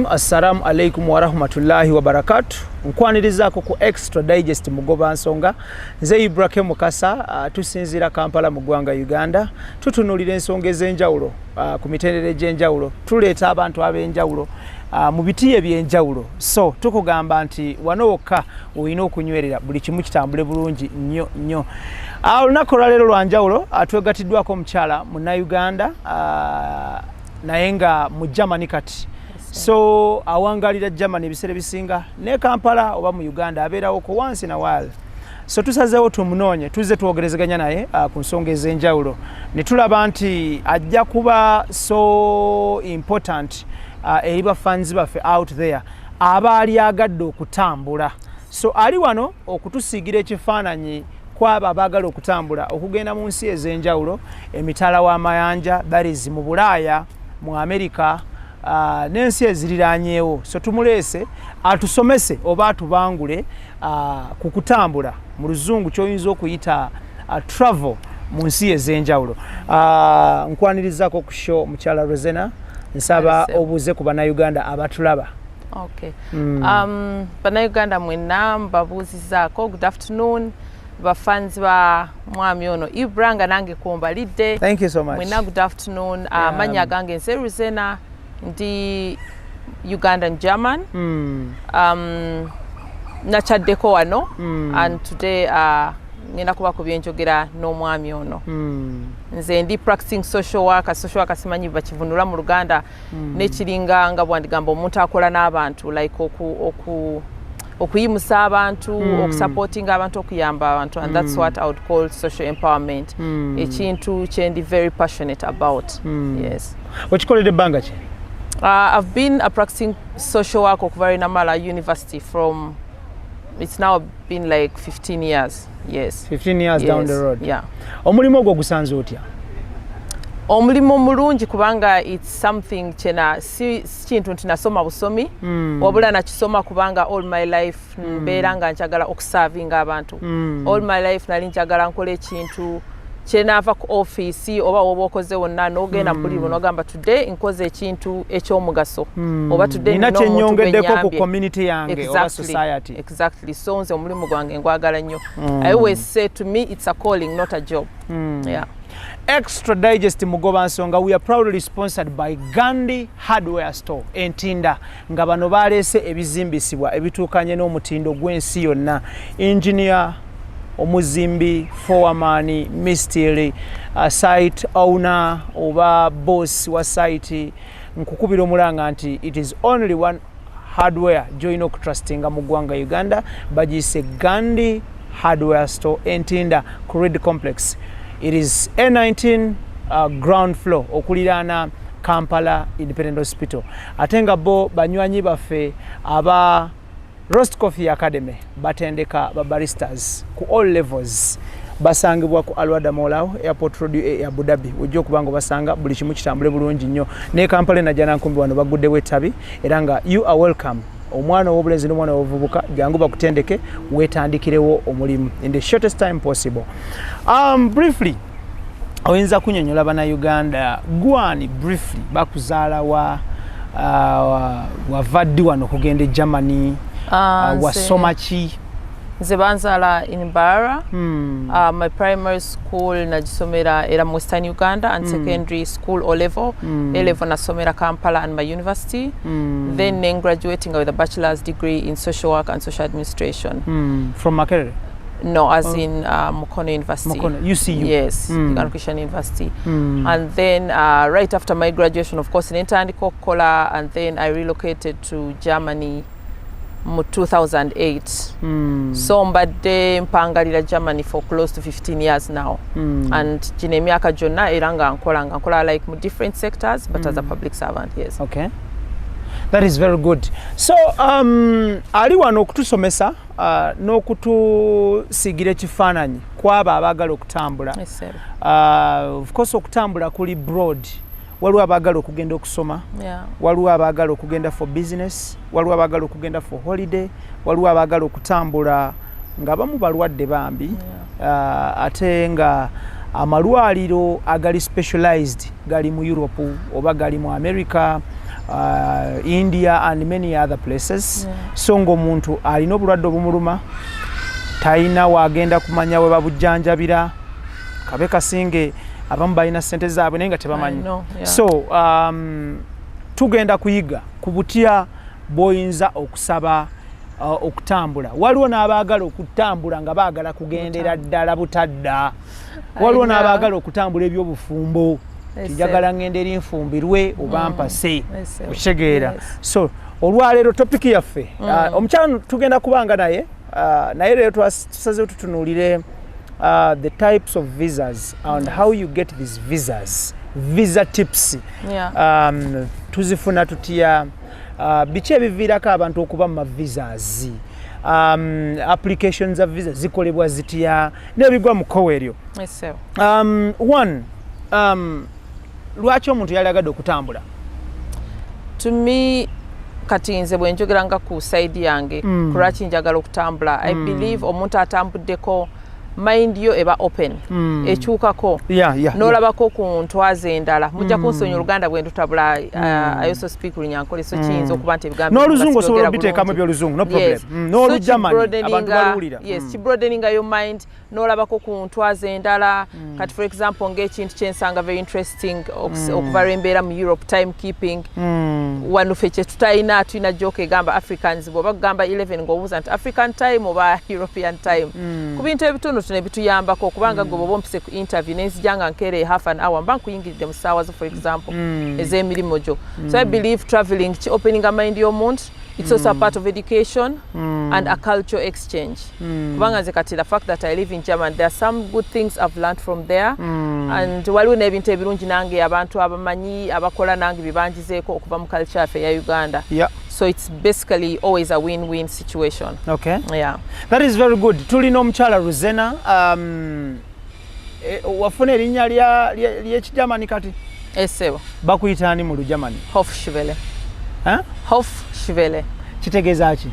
Assalamu alaikum wa rahmatullahi wa barakatuh. Nkwanirizaako ku Extradigest mugoba nsonga. Nze Ibra K Mukasa, tusinzira Kampala mu ggwanga Uganda. Tutunulira ensonga ez'enjawulo ku mitendera egy'enjawulo. Tuleeta abantu ab'enjawulo mu biti eby'enjawulo. So tukugamba nti wano wokka olina okunywerera buli kimu kitambule bulungi nnyo. Olunaku olwaleero lwa njawulo twegatiddwako omukyala Munnayuganda naye nga mu Germany kati. So awangalira Germany ebiseera bisinga ne Kampala oba mu Uganda abeerawo ko once in a while. So tusazeewo tumunoonye tuzze twogerezeganya naye ku nsonga ez'enjawulo ne tulaba nti ajja kuba so important eri bafanzi baffe out there abaali agadde okutambula. So ali wano okutusiigira ekifaananyi kwabo abaagala okutambula okugenda mu nsi ez'enjawulo emitala w'amayanja that is mu Bulaaya mu America n'ensi eziriraanyeewo. So tumuleese atusomese oba atubangule ku kutambula mu luzungu ky'oyinza okuyita travel mu nsi ez'enjawulo. Nkwanirizaako ku show mukyala Rozena nsaba obuuze ku bannayuganda abatulaba. Okay. Bannayuganda mwenna mbabuuzizaako good afternoon. Bafanzi ba mwami ono Ibra nga nange kumbalidde. Thank you so much. Mwenna good afternoon. Manya gange nze Rozena ndi Ugandan German. Nachaddeko wano and today ngenda kuba ku byenjogera n'omwami ono. Nze ndi practicing social worker simanyi bakivunula mu Luganda n'ekiringa nga bwandigamba omuntu akola n'abantu like okuyimusa abantu, okusupporting abantu, okuyamba abantu, and that's what I would call social empowerment. Ekintu kyendi very passionate about. Yes. Okikoledde ebbanga ki? I've been practicing social work at Namala University from, it's now been like 15 years. Yes. 15 years down the road. Yeah. Omulimu ogwo gusanze otya? Omulimu mulungi kubanga it's something chena si kintu nti nasoma busomi wabula nakisoma kubanga all my life mbeera nga njagala okuservinga abantu. All my life nali njagala nkole ekintu kyenaava ku office oba oba okoze wonna n'ogenda buli n'ogamba today nkoze ekintu eky'omugaso oba today nina kyennyongeddeko ku community yange oba society. Exactly. So nze omulimu gwange ngwagala nnyo. I always say to me it's a calling, not a job. Yeah. Extradigest mugoba nsonga, we are proudly sponsored by Gandhi Hardware Store Entinda nga bano baleese ebizimbisibwa ebituukanye n'omutindo gw'ensi yonna. Engineer, omuzimbi, foreman, mystery, site owner oba boss wa site nkukubira omulanga nti it is only one hardware join okutrustinga mu ggwanga Uganda bagiyise Gandhi Hardware Store Entinda ku Red Complex. It is A19 ground floor okuliraana Kampala Independent Hospital. Ate nga bo banywanyi baffe aba Roast Coffee Academy batendeka babaristas ku all levels basangibwa ku Alwada Molaw Airport Road e Abu Dhabi. Ojja okubanga basanga buli kimu kitambule bulungi nnyo ne Kampala najja nkumbi wano baguddewo ettabi era nga you are welcome. Omwana w'obulenzi n'omwana w'obuvubuka jangu bakutendeke weetandikirewo omulimu in the shortest time possible. Briefly oyinza kunnyonnyola bannayuganda gwani briefly bakuzaala wava ddi wano okugenda e Germany wasoma ki? Nze banzaala in Bara. My primary school nagisomera era mu Western Uganda and secondary school O-level. A-level nasomera Kampala and my university. Then graduating with a bachelor's degree in social work and social administration. From Makerere? No, as in Mukono University. Mukono, UCU? Yes, Uganda Christian University. And then right after my graduation, of course, in Ntandiko Kola, and then I relocated to Germany in 2008. So mbadde mpangalira Germany for close to 15 years now. And gino emyaka gyonna era nga nkola like mu different sectors but as a public servant. Yes. Okay. That is very good. So ali wano okutusomesa n'okutusiigira ekifaananyi kwaba abaagala okutambula. Yes, sir. Of course okutambula kuli broad. Waliwo abaagala okugenda okusoma, waliwo abaagala okugenda for business, waliwo abaagala okugenda for holiday, waliwo abaagala okutambula nga bamu balwadde bambi, ate nga amalwaliro agali specialized gali mu Europe oba gali mu America India and many other places. So ng'omuntu alina obulwadde obumuluma talina wagenda kumanya we babujjanjabira kabe kasinge abamu balina ssente zaabwe naye nga tebamanyi. So tugenda kuyiga ku butya bw'oyinza okusaba okutambula. Waliwo n'abaagala okutambula nga baagala kugendera ddala butadda. Waliwo n'abaagala okutambula eby'obufumbo. Njagala ngende eri nfumbirwe oba mpase. Okitegeera. So olwaleero topiki yaffe omukyala tugenda kubanga naye leero tusazeewo tutunuulire the types of visas and how you get these visas. Visatips. Tuzifuna tutya biki ebiviirako abantu okuba mu visas. Applications of visas zikolebwa zitya n'ebigwa mu kkowe eryo. One, lwaki omuntu yali agadde okutambula? To me, kati nze bwe njogeranga ku side yange ku lwaki njagala okutambula, I believe omuntu atambuddeko mind yo eba open ekyukako n'olabako ku ntwaze endala mujja kunsonyiwa Oluganda bwe ntutabula. I also speak Lunyankole so kiyinza okuba nti ebigambo n'Oluzungu osobola obiteekamu eby'Oluzungu no problem. n'Olujamani abantu balawulira. Yes, kibroadeninga your mind n'olabako ku ntwaze endala. Kati for example ng'ekintu kyensanga very interesting okuva lw'embeera mu Europe, time keeping. Wano ffe kye tulina joke egamba Africans bw'oba kugamba 11 ng'obuuza nti African time oba European time. Ku bintu ebitono tunebituyambako kubanga gwe bw'oba ompise ku interview nenzijanga nkere half an hour mba nkuyingiridde mu ssaawa zo for example ez'emirimu gyo. So I believe traveling opening a mind y'omuntu. It's also a part of education and a cultural exchange. Kubanga nze kati the fact that I live in Germany, there are some good things I've learned from there. And waliwo n'ebintu ebirungi nange abantu abamanyi abakola nange bibanjizeeko okuva mu culture yaffe ya Uganda. So it's basically always a win-win situation. Okay. Yeah. That is very good. Tulina omukyala Ruzena. Wafuna erinnya ly'Ekijamani kati? Esebo. Bakuyita ani mu Lujamani? Hofschwelle. Hofschwelle. Kitegeeza ki?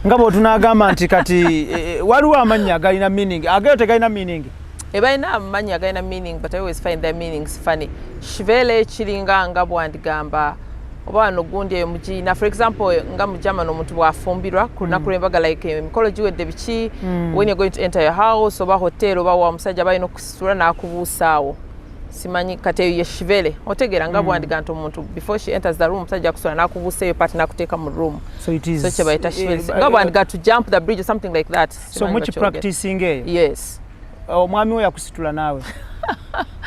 Nga bw'otunaagamba nti kati waliwo amannya agalina meaning. Agayo tegalina meaning. Ebalina amannya agalina meaning, but I always find their meanings funny. Schwelle kiringa nga bwandigamba oba wano gundi eyo mugina. For example, nga mu German omuntu bwafumbirwa ku lunaku lw'embaga like emikolo giwedde biki when you're going to enter your house oba hotel oba wa musajja balina okusitula n'akubuusaawo. Simanyi kati eyo ye Schwelle. Otegeera nga bwandiga nti omuntu before she enters the room musajja akusula n'akubuusa eyo part n'akuteeka mu room. So it is. So kye bayita Schwelle. Nga bwandiga to jump the bridge or something like that. So much practicing eyo? Yes. Omwami we yakusitula naawe?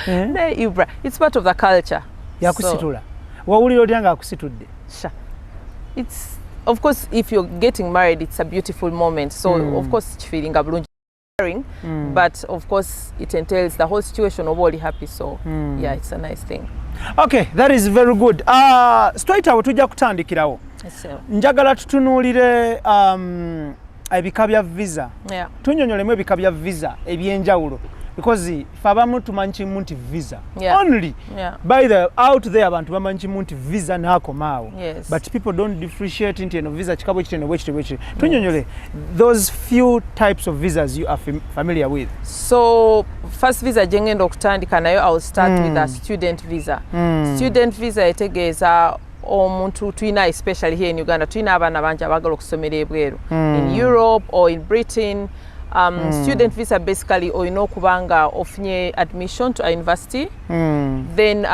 Ne Ibra. It's part of the culture. Yakusitula? Wawulira otya nga akusitudde? Sure. It's, of course, if you're getting married, it's a beautiful moment. So, of course, it's feeling a bulungi. But, of course, it entails the whole situation of all happy. So, yeah, it's a nice thing. Okay, that is very good. Straight awo tujja kutandikirawo. Njagala tutunuulire ebika bya visa. Tunyonyolemu ebika bya visa ebyenjawulo. Because if abamu tumanyi munti visa only by the out there abantu bamanyi munti visa nakomaawo. But people don't differentiate into visa chikabo kitene which tunyonyole those few types of visas you are familiar with. So first visa jengenda okutandika nayo I'll start with a student visa. Student visa etegeeza omuntu tuyina especially here in Uganda tuyina abaana bangi abagala okusomera ebweru in Europe or in Britain. Student visa basically oyina okubanga ofunye admission to a university. Then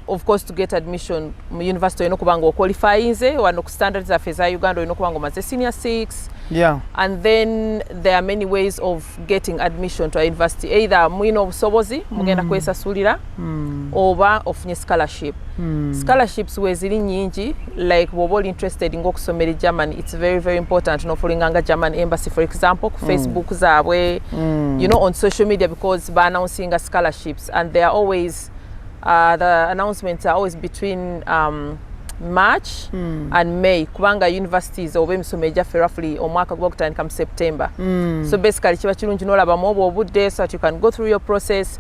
of course to get admission mu university oyina okubanga oqualifyinze wano ku standards zaffe za Uganda oyina okubanga omaze senior 6. And then there are many ways of getting admission to a university. Either muyina obusobozi mugenda kwesasulira oba ofunye scholarship. Scholarships weziri nyingi like bwoba oli interested ng'okusomera Germany, it's very very important n'ofolinganga German embassy for example ku Facebook zaabwe, you know, on social media because ba announcing scholarships and they are always the announcements are always between March and May kubanga universities oba emisomo egyaffe roughly omwaka gwokutandika mu September. So basically kiba kirungi n'olabamu obwo obudde so that you can go through your process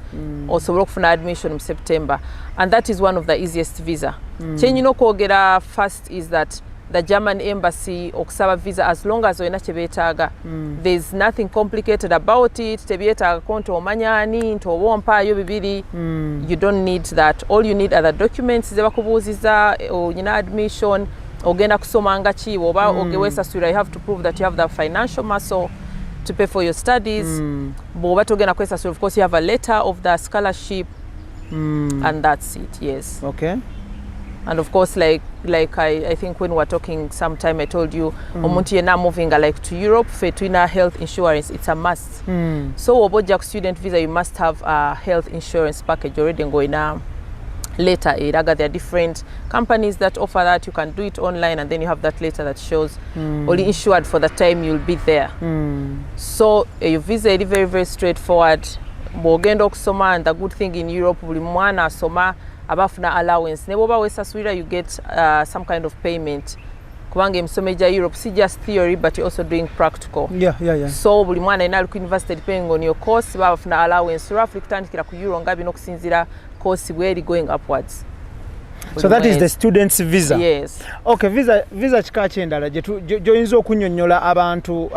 osobola okufuna admission mu September, and that is one of the easiest visa. Kyenyina okwogera first is that the German embassy okusaba visa as long as oyina kyebetaaga. There's nothing complicated about it. Tebyetaaga konti omanyani nti obompaayo bibiri. You don't need that. All you need are the documents ze bakubuuziza, oyina admission, ogenda kusomanga ki oba ogewesasula, you have to prove that you have the financial muscle to pay for your studies. Bw'oba togenda kwesasula, of course you have a letter of the scholarship. And that's it. Yes. Okay. And of course, like I think when we were talking sometime, I told you, omuntu yena moving like to Europe, fetwina health insurance, it's a must. So obojja ku student visa, you must have a health insurance package already going later. There are different companies that offer that. You can do it online, and then you have that letter that shows only insured for the time you'll be there. So your visa is very, very straightforward. Bw'ogenda okusoma, and the good thing in Europe, buli mwana asoma abafuna allowance. Ne bw'oba weesasulira, you get some kind of payment. Kubanga emisomo gya Europe si just theory, but you're also doing practical. Yeah. So buli mwana ayina ku university, depending on your course, bafuna allowance. Roughly kutandikira ku euro nga bino okusinziira course where going upwards. So that is the student's visa. Yes. Okay, visa kika kyendala gyoyinza okunnyonnyola abantu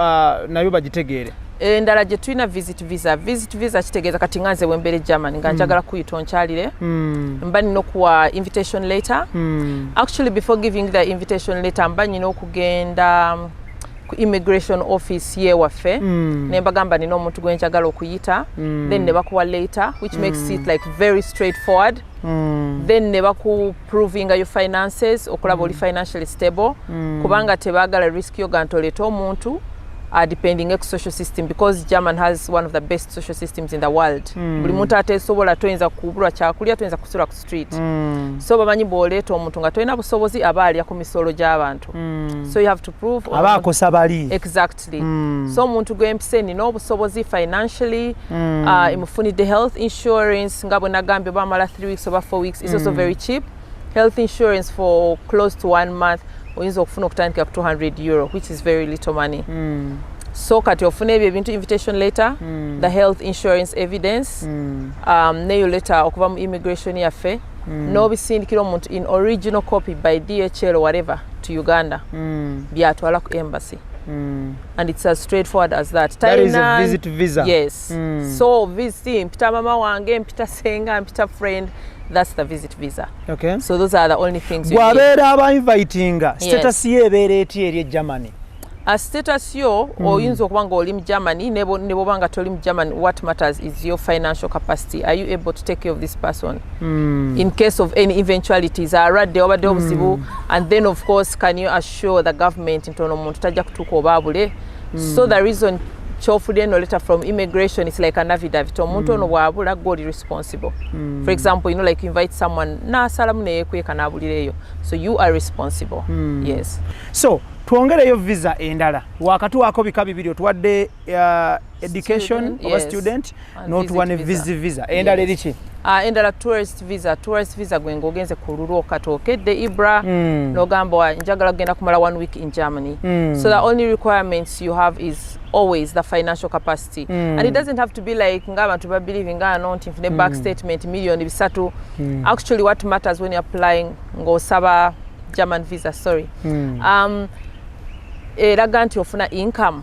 nayo bagitegeere. Endala gye tulina visit visa kitegeeza kati nganze wembere Germany nga njagala kuyita onkyalire mba nina okuwa invitation letter. Actually before giving the invitation letter mba nina okugenda ku immigration office yewaffe ne mbagamba nina omuntu gwe njagala okuyita, then ne bakuwa letter which makes it like very straightforward. Then ne baku proving your finances okulaba oli financially stable kubanga tebaagala risk yo gantoleta omuntu depending on social system, because German has one of the best social systems in the world. Buli muntu ateesobola toyinza kubulwa kyakulya, toyinza kusula ku street. So bamanyi bw'oleeta omuntu nga toyina busobozi aba alya ku misolo gy'abantu. So you have to prove aba akosa bali. Exactly. So omuntu gw'empise nina obusobozi financially, imufunidde health insurance nga bwe nagambye bamala 3 weeks oba 4 weeks. It's also very cheap. Health insurance for close to 1 month oyinza okufuna okutandika ku €200, which is very little money. So kati ofuna ebyo ebintu, invitation letter, the health insurance evidence, neyo letter okuva mu immigration yaffe, n'obisindikira omuntu in original copy by DHL or whatever to Uganda, byatwala ku embassy. And it's as straightforward as that. That is a visit visa. Yes. So visit, mpita mama wange, mpita senga, mpita friend, that's the visit visa. Okay. So those are the only things you need. Bwabeera aba invitinga, status ye ebeera eti eri Germany. A status yo oyinza okuba nga oli mu Germany ne bw'oba nga toli mu Germany, what matters is your financial capacity. Are you able to take care of this person in case of any eventualities? Aradde obadde obuzibu, and then of course can you assure the government nti ono omuntu tajja kutuuka obaabule. So the reason kyofudde eno letter from immigration is like an affidavit. Omuntu ono bw'abula God is responsible. For example, like you invite someone n'asalamu neyeekweka n'abulireeyo, so you are responsible. Yes. So twongereyo visa endala wakatuwaako bika bibiri, otuwadde education oba student n'otuwa ne visa endala eri ki? Endala tourist visa gwe ng'ogenze ku lulwo katookedde Ibra n'ogamba njagala kugenda kumala 1 week in Germany. So the only requirements you have is always the financial capacity, and it doesn't have to be like ng'abantu babelieve ng'ano nti nfune back statement million bisatu. Actually what matters when you're applying ng'osaba German visa, eraga nti ofuna income,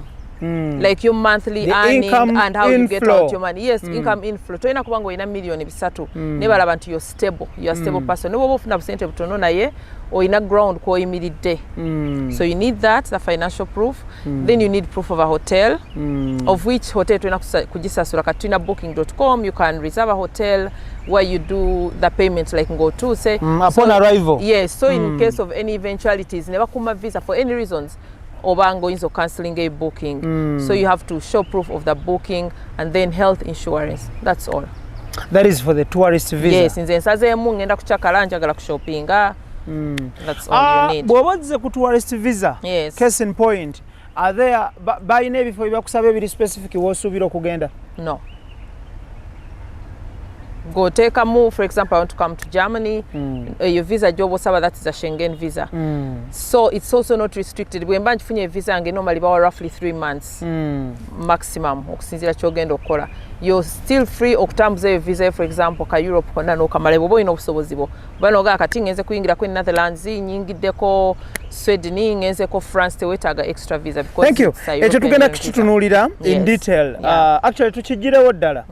like your monthly earning and how you get out your money. Yes, income inflow. Toyina kubanga oyina million bisatu ne balaba nti you're a stable person. Ne bw'oba ofuna busente butono naye oyina ground kw'oyimiridde. So you need that, the financial proof. Then you need proof of a hotel, of which hotel toyina kugisasula. Kati tulina booking.com, you can reserve a hotel where you do the payment like go to say upon arrival. Yes, so in case of any eventualities, never come visa for any reasons, obango inzo cancelling a booking. So you have to show proof of the booking and then health insurance. That's all. That is for the tourist visa. Yes, nze nsazeemu ngenda kukyakala njagala kushoppinga. That's all you need. Bw'obazze ku tourist visa, yes. Case in point, are there bayina ebifo byakusaba ebiri specific w'osuubira okugenda? No. Go take a move, for example, I want to come to Germany, your visa job osaba, that is a Schengen visa. So it's also not restricted. When mba nfunye visa ange normally bawa roughly 3 months maximum okusinzira kyogenda okukola. You're still free okutambuza your visa, for example, ka Europe konna n'okamala bw'oba olina obusobozi bwo. Bano ga kati ngenze kuyingira ku Netherlands nyingiddeko Sweden ngenzeko France tewetaaga extra visa because thank you ekyo tugenda kukitunulira in detail actually tukigirewo ddala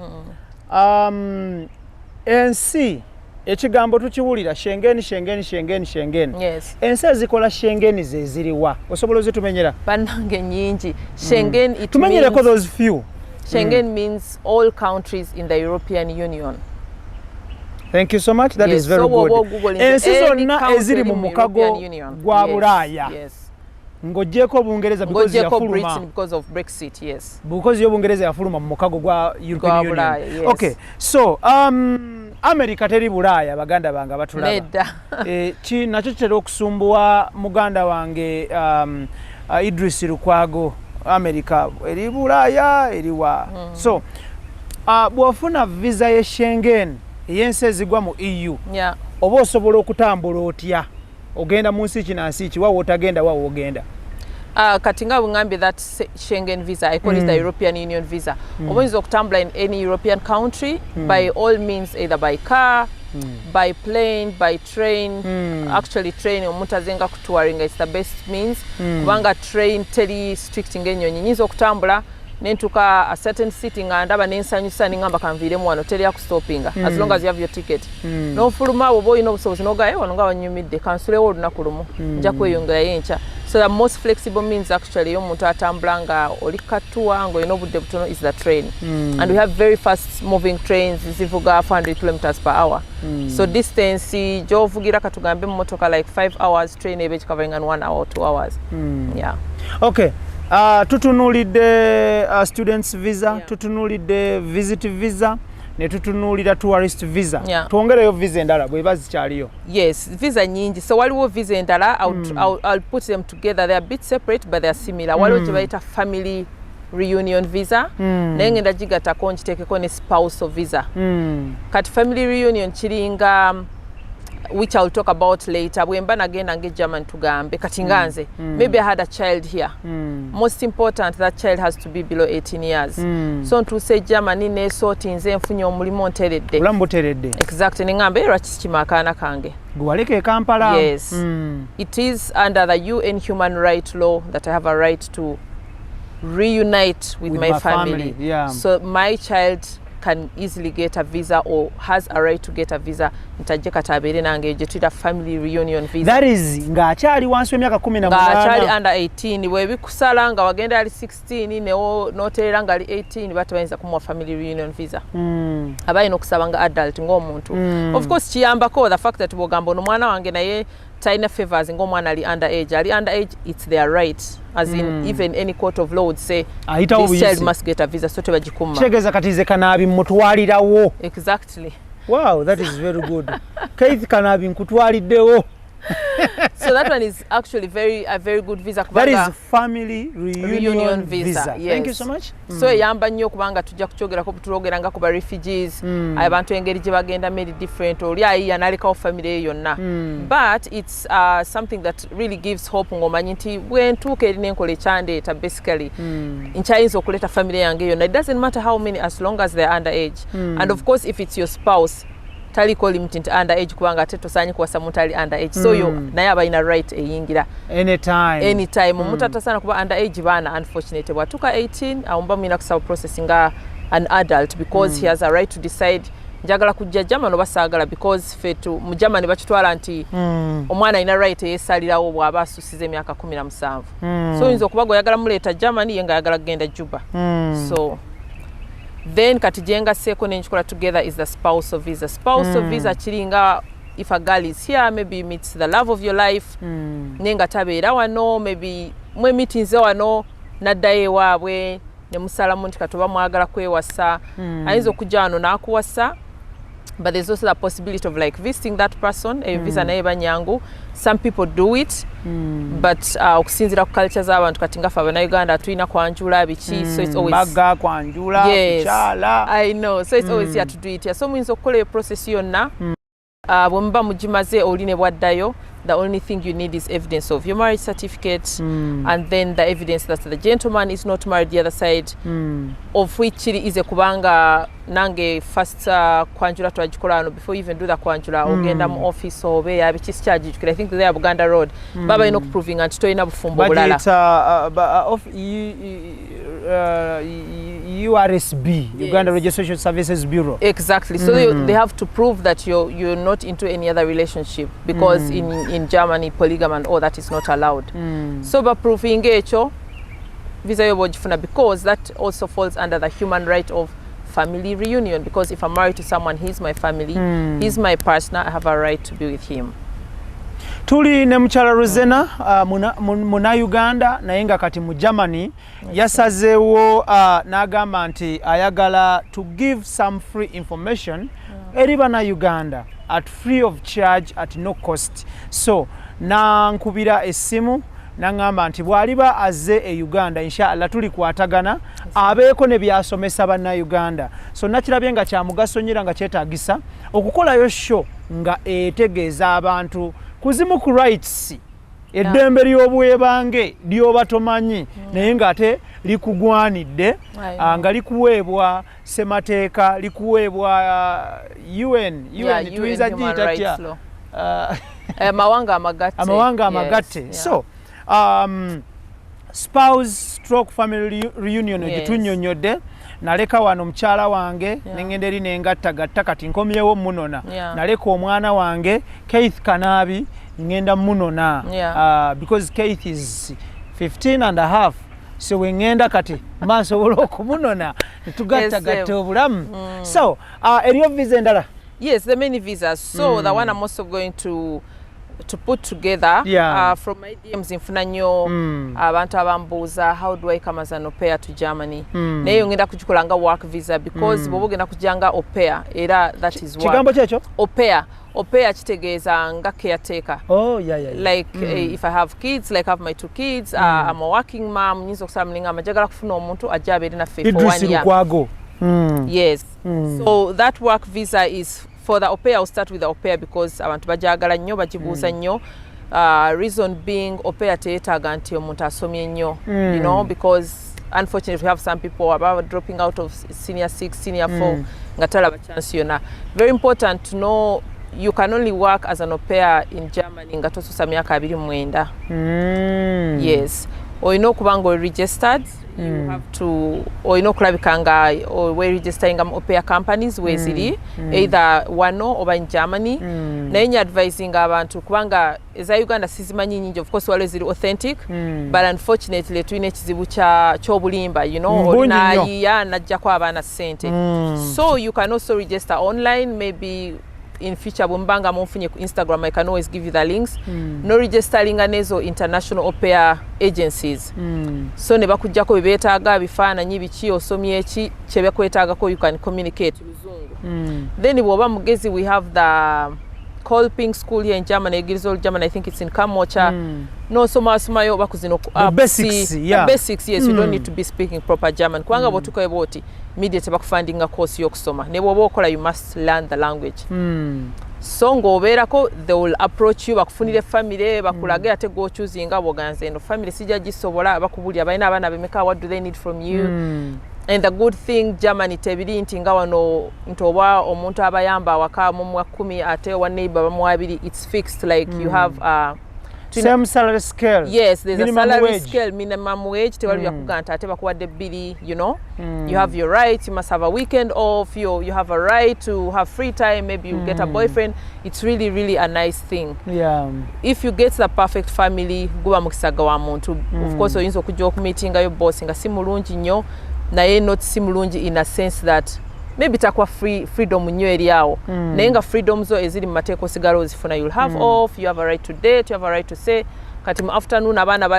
ensi ekigambo tukiwulira Schengen yes ensi ezikola Schengen ze ziriwa osobola ozitumenyera bannange nyingi Schengen it tumenyereko those few Schengen means all countries in the European Union. Thank you so much. That is very good. Ensi zonna eziri mu mukago gwa Bulaaya. Yes. Ngojeko Bungereza because ya fuluma. Britain because of Brexit, yes. Because yo Bungereza ya fuluma mu mukago gwa European Union. Yes. Okay. So, America teri Bulaaya baganda banga batulaba. Nedda. Chi nacho kitera okusumbuwa muganda wange Idris Lukwago. America eri Bulaaya eriwa. So, bwofuna visa ye Schengen yense zigwa mu EU. Yeah. Oba osobola okutambula otya ogenda mu nsi kinansi ki wawo otagenda wawo ogenda. Kati nga bungambye that Schengen visa, I call it the European Union visa. Oyinza okutambula in any European country by all means, either by car, by plane, by train. Actually train omuntu azenga kutwaringa is the best means. Kubanga train teri strict ng'ennyonyi nyinza okutambula nentuka a certain sitting ndaba nensanyusa ningamba kanviremu wano teri akustopinga as long as you have your ticket. No fuluma obo ino obusobozi nogaye wano nga wanyumidde kansulewo olunaku lumu nja kweyongera yencha. So the most flexible means actually omuntu atambula nga oli katuwa ngo ino budde butono is the train. And we have very fast moving trains zivuga 400 kilometers per hour. So distance jovugira katugambe mu motoka like 5 hours, train ebe covering in 1 hour or 2 hours. Yeah. Okay. Tutunulidde students visa, tutunulidde visit visa, ne tutunulida tourist visa. Tuongereyo visa endala bwe bazikyaliyo. Yes, visa nyingi. So waliwo visa endala I'll put them together. They are a bit separate but they are similar. Waliwo kyebayita family reunion visa. Naye ngenda gigatako nkitekeko ne spousal visa. Kati family reunion kiringa which I'll talk about later. Bwemba nagenda nge German tugambe kati nganze. Maybe I had a child here. Most important, that child has to be below 18 years. So to say Germany ne sort nze nfunye omulimu nteredde. Ulambo teredde. Exactly. Ningambe lwakisima akaana kange. Gwaleke Kampala. Yes. It is under the UN human right law that I have a right to reunite with my family. Yeah. So my child can easily get a visa or has a right to get a visa ntajje katabere nange je tuita family reunion visa. That is ngachali wansi emyaka 18 ngachali under 18 webi kusala nga wagenda ali 16 ne noterera nga ali 18 batabayinza kumwa family reunion visa. Abayino kusaba nga adult ng'omuntu. Of course kiyambako the fact that bogamba no mwana wange naye taina favors ng'omwana ali underage. Ali underage, it's their right. As in, even any court of law would say this child must get a visa. So tebagikuma. Chegeza katize kanabi mutwalirawo. Exactly. Wow, that is very good. Keith kanabi nkutwaliddewo. So that one is actually a very good visa. That is family reunion visa. Yes. Thank you so much. So yamba nnyo kubanga tujja kukyogera ko tulogeranga ku ba refugees, abantu engeri gye bagenda made different oli ayi analikawo family yonna. But it's something that really gives hope ngomanyi nti bwentuuka eri nenkola ekyandeeta basically nkyayinza okuleta family yange yonna. It doesn't matter how many as long as they're underage. And of course if it's your spouse taliko limit nti underage kubanga ate tosanyi kuwasa muntu ali underage. So yo naye abalina right eyingira anytime omuntu atasana kuba underage baana unfortunately bwatuka 18 awumba mwina kusaba processing an adult because he has a right to decide njagala kujja Germany oba saagala because fetu mu Germany bakitwala nti omwana alina right eyesalirawo bw'aba asusize emyaka 17. So oyinza okuba oyagala muleeta Germany ye nga ayagala kugenda Juba. So then kati jenga seko nenchikola together is the spousal visa. Spousal visa chiringa if a girl is here, maybe meets the love of your life. Nenga tabeera wano, maybe mwe meetinze wano naddaye waabwe ne musalamu nti katoba mwagala kwewasa. Ayinza okujja wano n'akuwasa. But there's also the possibility of like visiting that person, visa naye banyangu. Some people do it, but okusinzira ku culture z'abantu kati nga ffe Uganda tulina kwanjula biki, so it's always baga kwanjula chala. I know, so it's always here to do it here. So muyinza okukola process yonna bwe muba mugimaze oli ne bwaddayo the only thing you need is evidence of your marriage certificate and then the evidence that the gentleman is not married the other side, of which is a kubanga nange first kwanjula twagikola before you even do the kwanjula ogenda mu office obe yabikisi charge. I think they are Buganda Road baba ino proving and toina bufumbo bulala URSB, Uganda Registration Services Bureau. Exactly. So they have to prove that you're not into any other relationship, because in Germany polygamy and all that is not allowed. So by proving echo visa yobojifuna, because that also falls under the human right of family reunion, because if I'm married to someone, he's my family, he's my partner, I have a right to be with him. Tuli ne mchala Ruzena muna Uganda nayenga kati mu Germany yasazeewo n'agamba nti ayagala to give some free information eri bana Uganda at free of charge at no cost. So nankubira essimu nangamba nti bwaliba azze e Uganda inshallah tuli kwatagana abeeko ne byasomesa bana Uganda. So nakirabye nga kya mugaso nyira nga kyetaagisa okukolayo show nga etegeeza abantu kuzimu ku rights eddembe ly'obwebange lyoba tomanyi naye ng'ate likugwanidde nga likuweebwa semateeka likuweebwa UN tuyinza giyita tya amawanga amagatte. Yes. So spouse stroke family reunion gitunyonyodde naleka wano mchala wange nengende eri nengattagatta kati nkomyewo munona naleka omwana wange Keith Kanabi ngenda munona because Keith is 15 and a half, so wengenda kati mansobola okumunona tugattagatta obulamu. So eriyo visa endala? Yes, the many visas. So the one I'm also going to put together from my DMs infuna nnyo abantu abambuuza how do I come as an au pair to Germany. Naye ngenda kugikola nga work visa, because bwoba ogenda kujanga au pair era that is work. Kigambo kyekyo? Au pair kitegeeza nga caretaker. Like if I have kids, like I have my 2 kids, I'm a working mom, nyinza okusaba mlinga amajagala kufuna omuntu ajja abeere naffe for 1 year. Yes. So that work visa is for the au pair. I'll start with the au pair because abantu bajagala nnyo bajibuuza nnyo. Reason being au pair teetaaga nti omuntu asomye nnyo, you know, because unfortunately we have some people about dropping out of senior 6, senior 4 nga talaba chance yona. Very important to know you can only work as an au pair in Germany nga tosusa myaka 29. Yes. Oyina okuba nga registered, you have to oyina okulabika nga weregistering au pair companies weziri either wano oba in Germany. Naye nya advising abantu kubanga eza Uganda sizimanyi nyingi, of course wale ziri authentic, but unfortunately tulina ekizibu ky'obulimba, you know, olinayiya najjako abaana ssente. So you can also register online, maybe in future bumbanga munfunye ku Instagram, I can always give you the links. No registering nezo international au pair agencies. So ne bakujjako bebetaaga bifaananyi biki osomye eki kyebekwetaagako, you can communicate luzungu. Then bwoba mugezi, we have the Kolping school here in Germany, Gilsol, Germany, I think it's in Kamocha. No, somayo bakuzino the basics, the basics, yes, you don't need to be speaking proper German. Kwanga botuko eboti, immediately bakufunding a course yokusoma. Ne bwoba okola, you must learn the language. So ng'obeerako, they will approach you, bakufunire family, bakulage ate go choosing aboganze eno family sijja gisobola, bakubulira balina abaana bemeka, what do they need from you? And the good thing, Germany tebiri nti nga wano ntoba omuntu abayamba waka mu 10 ate wa neighbor bamu 2, it's fixed, like you have same salary scale. Yes, there's minimum a salary wage. scale, minimum wage, tewali yakuganta ate bakuwadde 2, you know. You have your right, you must have a weekend off, you have a right to have free time, maybe you get a boyfriend. It's really, really a nice thing. If you get the perfect family, guba mukisaga wa muntu. Of course, oyinza okujja okumeetinga yo boss nga si mulungi nnyo, naye not si mulungi in a sense that maybe takwa freedom nnyo eri awo. Naye nga freedom zo eziri mu mateeka osigala ozifuna. You'll have off, you have a right to date, you have a right to say kati mu afternoon abaana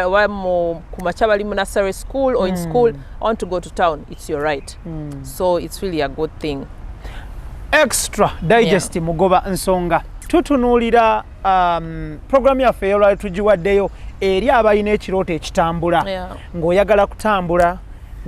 kumacha bali mu nursery school or in school, I want to go to town, it's your right. So it's really a good thing. Extradigest mugoba nsonga tutunuulira program yaffe eyolwali tugiwaddeyo eri abalina ekirooto ekitambula ng'oyagala kutambula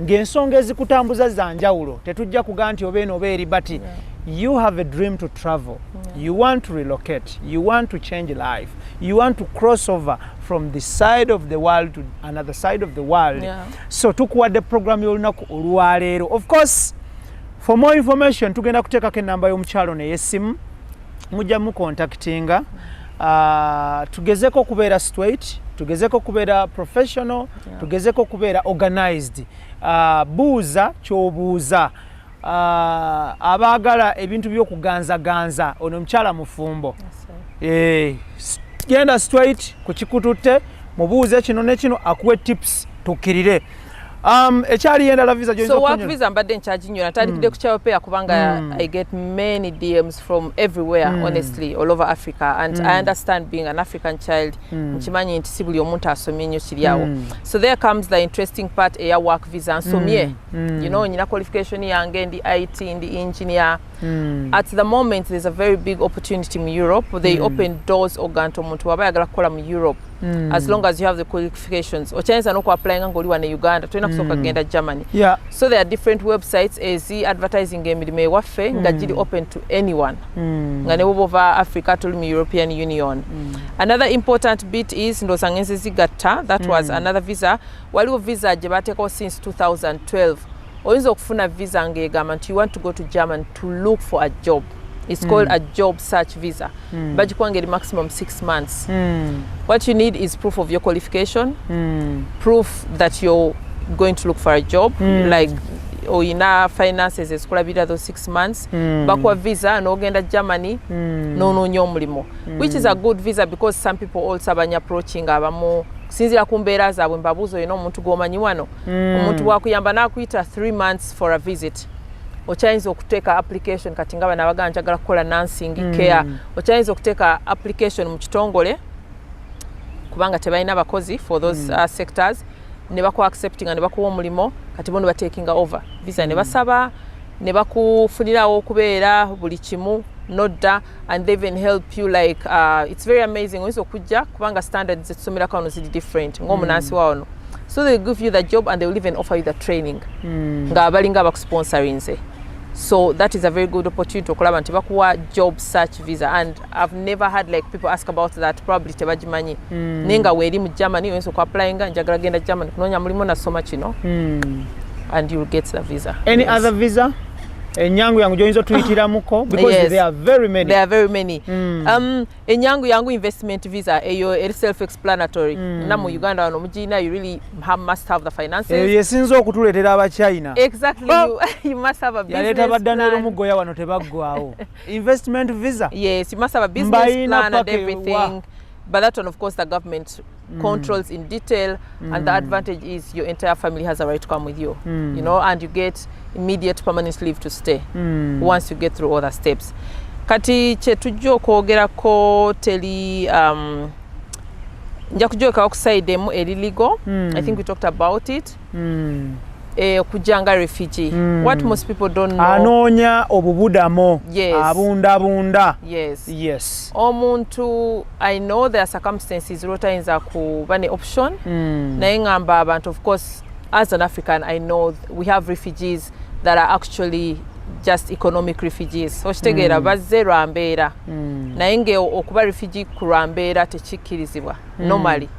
ng'ensonga ezikutambuza za njawulo tetujja kugaa nti obeeno oba eri bati you have a dream to travel, you want to relocate, you want to change life, you want to cross over from this side of the world to another side of the world. So tukuwadde program y'olunaku olwaleero. Of course, for more information tugenda kuteekako enamba y'omukyalo n'ey'essimu mujja mu contactinga. Tugezeko kubeera straight, tugezeko kubeera professional, tugezeko kubeera organized. Buuza ky'obuuza. Abaagala ebintu by'okuganzaganza ono mukyala mufumbo. Genda straight ku kikututte mubuuze kino ne kino akuwe tips tukkirire. Ekyali yenda la visa joinza so work visa mbadde nkyagi nnyo natandikidde ku kyawopea kubanga I get many DMs from everywhere honestly all over Africa and I understand being an African child nkimanyi nti si buli omuntu asomye nnyo kiri awo. So there comes the interesting part eya work visa nsomye you know nyina qualification yange ndi IT ndi engineer. At the moment there's a very big opportunity in Europe. They open doors oganto omuntu waba yagala kukola mu Europe as long as you have the qualifications. Ochenza no ku apply nga oli wa ne Uganda twina kusoka genda Germany. So there are different websites ezi advertising emirimu ewaffe nga giri open to anyone nga ne bova Africa to the European Union. Another important bit is ndoza ngenze zigatta. That was another visa. Waliwo visa gye bateekawo since 2012. Oyinza okufuna visa ng'egamba nti you want to go to Germany to look for a job. It's called a job search visa. Bagikuwa maximum 6 months. What you need is proof of your qualification, proof that you're going to look for a job, like oyina finances esikola bida those 6 months. Bakwa visa n'ogenda Germany n'onoonya omulimo, which is a good visa because some people also abanya approaching abamu sinzira ku mbeera zaabwe mbabuuzo yino omuntu gw'omanyi wano omuntu wakuyamba n'akuyita 3 months for a visit. Ochayinza okuteeka application kati nga bana baganja njagala kukola nursing care. Ochayinza okuteeka application mu kitongole kubanga tebalina abakozi for those sectors ne bakuwa accepting ne bakuwa omulimo kati bono taking over visa ne basaba ne bakufunirawo okubeera buli kimu nodda and they even help you like it's very amazing oyinza okujja kubanga standards zetusomera kano ziri different ng'omunansi wawo. So they give you the job and they will even offer you the training nga abalinga bakusponsorinze. So that is a very good opportunity to okulaba nti bakuwa job search visa and I've never had like people ask about that probably tebagimanyi nenga weeri mu Germany oyinza okuapplyinga njagala genda Germany kunoonya mulimu nasoma kino and you will get the visa. Any other visa? Enyangu yangu joinzo tuyitiramuko because there are very many. There are very many. Enyangu yangu investment visa eyo self explanatory. Na mu Uganda wano mujina you really must have the finances. Yesinzo okutuletera aba China. Exactly. You must have a business plan. Yaleta baddana mugoya wano tebaggwawo. Investment visa. Yes, you must have a business plan and everything. But that one, of course, the government controls in detail, and the advantage is your entire family has a right to come with you, you know, and you get immediate permanent leave to stay once you get through all the steps. Kati chetujjo okwogerako teli nja kujoka okusaidemu illegal. I think we talked about it. Kujanga refugee. What most people don't know. Anonya obubudamo. Yes. Abunda. Yes. Yes. Omuntu, I know there are circumstances rota inza kuba ne option. Naye ngamba abantu, of course, as an African, I know we have refugees that are actually just economic refugees. So kitegeera bazze lwambeera. Naye nge okuba refugee ku lwambeera tekikkirizibwa normally.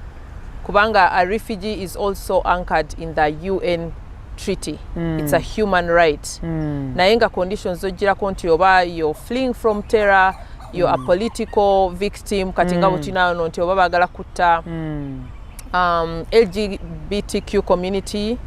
Kubanga a refugee is also anchored in the UN treaty. It's a human right. Naye nga conditions zojjirako nti oba you're fleeing from terror, you're a political victim, kati nga butinayo nti oba baagala kutta LGBTQ community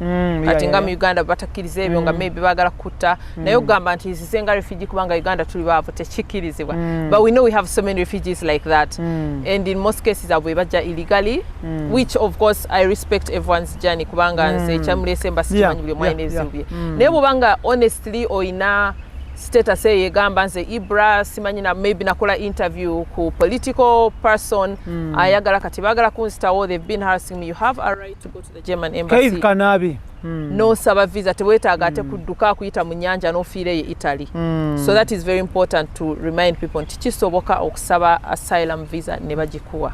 kati nga mu Uganda batakkiriza ebyo nga maybe baagala kutta naye ogamba nti zisenga refugee kubanga Uganda tuli baavu tekikkirizibwa. But we know we have so many refugees like that and in most cases abwe bajja illegally which of course I respect everyone's journey kubanga nze kyamulese embassy kimanyi buli mwana ezimbye naye bwanga honestly oina status yegamba nze Ibra simanyi na maybe nakola interview ku political person ayagala kati bagala kunstawo they've been harassing me. You have a right to go to the German embassy. Kaiz kanabi no saba visa tewetaaga ate kudduka kuyita mu nnyanja n'ofiire ye Italy. So that is very important to remind people nti kisoboka okusaba asylum visa ne bagikuwa.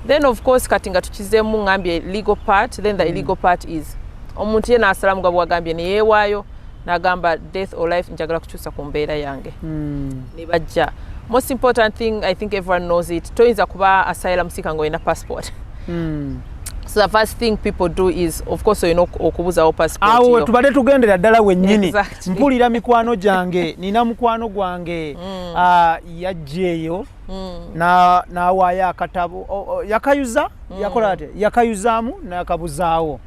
Then of course kati nga tukizeemu ngambye legal part, then the illegal part is omuntu yena asalamu gabwa gambye ne yeewaayo nagamba death or life njagala kukyusa ku mbeera yange ne bajja. Most important thing, I think everyone knows it, toyinza kuba asylum seeker ng'olina passport. So the first thing people do is, of course, okubuzawo passport. Awo tubadde tugendera ddala wennyini. Mpulira mikwano gyange, nina mukwano gwange yajjeeyo n'awaayo akatabo yakayuza yakola ate yakayuzaamu n'akabuzaawo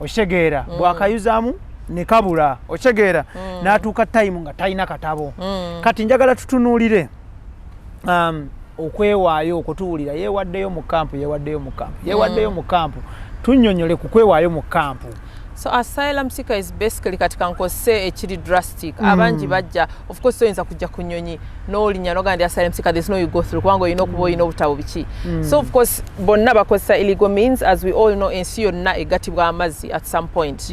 okitegeera bw'akayuzaamu ne kabula okitegeera n'atuuka time nga talina katabo. Kati njagala tutunuulire okwewaayo okutuwulira yeewaddeyo mu kampu yeewaddeyo mu kampu tunnyonnyole ku kwewaayo mu kampu. So asylum seeker is basically katika nkose ekiri drastic. Abangi bajja, of course oyinza kujja ku nnyonyi n'olinya n'ogamba ndi asylum seeker, there's no you go through kubanga olina okuba olina obutabo biki. So of course bonna bakozesa illegal means, as we all know ensi yonna egattibwa amazzi at some point.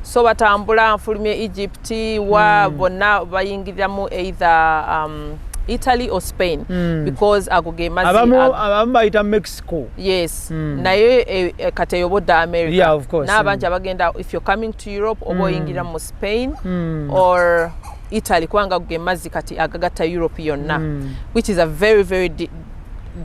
So batambula nfulumye Egypt wa bonna bayingiriramu either Italy or Spain because ago ge mazi abamu bayita Mexico. Yes. Naye kate yoboda America. Yeah, of course. N'abanje abagenda, if you're coming to Europe oba oyingira mu Spain or Italy kubanga ge mazi kati agagata Europe yonna, which is a very very